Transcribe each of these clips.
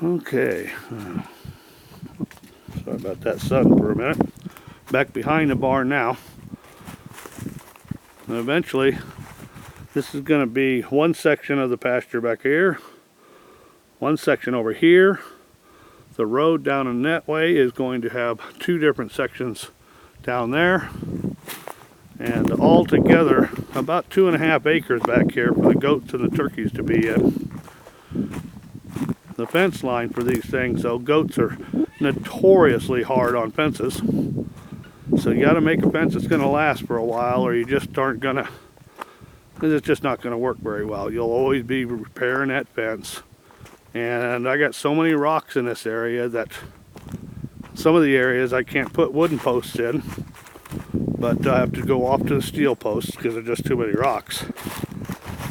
Okay, sorry about that sun for a minute. Back behind the barn now. And eventually, this is going to be one section of the pasture back here, one section over here. The road down in that way is going to have two different sections down there. And all together, about 2.5 acres back here for the goats and the turkeys to be in. The fence line for these things, though, goats are notoriously hard on fences. So you got to make a fence that's going to last for a while, or you just aren't going to, it's just not going to work very well. You'll always be repairing that fence. And I got so many rocks in this area that some of the areas I can't put wooden posts in, but I have to go off to the steel posts because there's just too many rocks.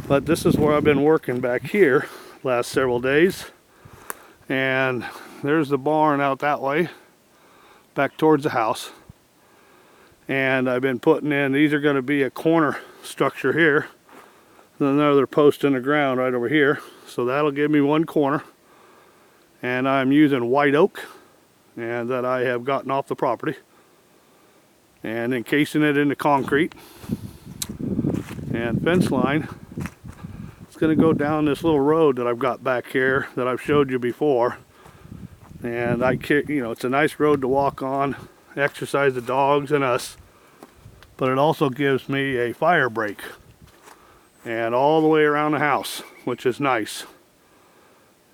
But this is where I've been working back here last several days. And there's the barn out that way, back towards the house. And I've been putting in, these are going to be a corner structure here. Then another post in the ground right over here. So that'll give me one corner. And I'm using white oak, and that I have gotten off the property, and encasing it into concrete. And fence line, it's going to go down this little road that I've got back here that I've showed you before. And it's a nice road to walk on, exercise the dogs and us, but it also gives me a fire break, and all the way around the house, which is nice.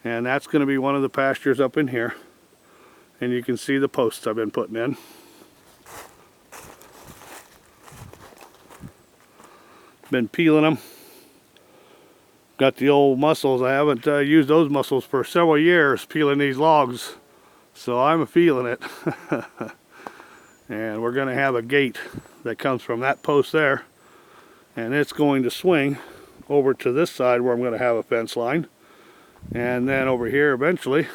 And that's going to be one of the pastures up in here. And you can see the posts I've been putting in. Been peeling them. Got the old muscles. I haven't used those muscles for several years peeling these logs. So I'm feeling it. And we're going to have a gate that comes from that post there. And it's going to swing over to this side where I'm going to have a fence line. And then over here eventually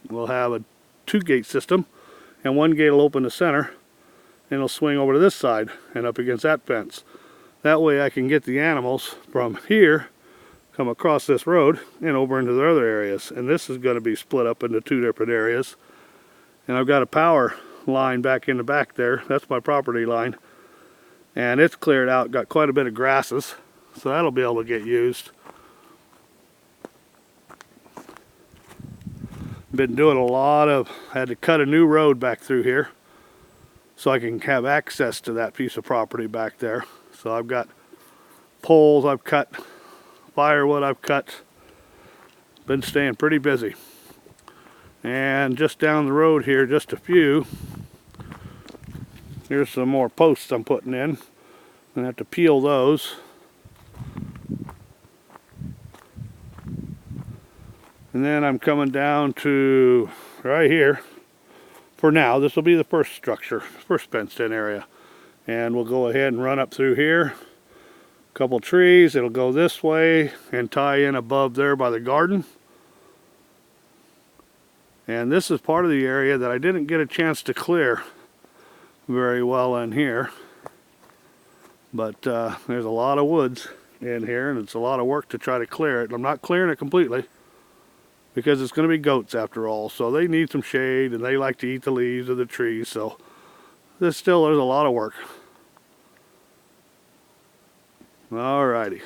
we'll have a 2-gate system, and one gate will open the center and it'll swing over to this side and up against that fence. That way I can get the animals from here, come across this road and over into the other areas. And this is going to be split up into 2 different areas. And I've got a power line back in the back there. That's my property line. And it's cleared out, got quite a bit of grasses, so that'll be able to get used. Been doing a lot of, had to cut a new road back through here so I can have access to that piece of property back there. So I've got poles I've cut, firewood I've cut. Been staying pretty busy. And just down the road here, just a few, here's some more posts I'm putting in. I'm gonna have to peel those. And then I'm coming down to right here. For now, this will be the first structure, first fenced in area. And we'll go ahead and run up through here. A couple trees, it'll go this way and tie in above there by the garden. And this is part of the area that I didn't get a chance to clear very well in here. But there's a lot of woods in here, and it's a lot of work to try to clear it. I'm not clearing it completely, because it's going to be goats after all, so they need some shade and they like to eat the leaves of the trees, so there's a lot of work. Alrighty.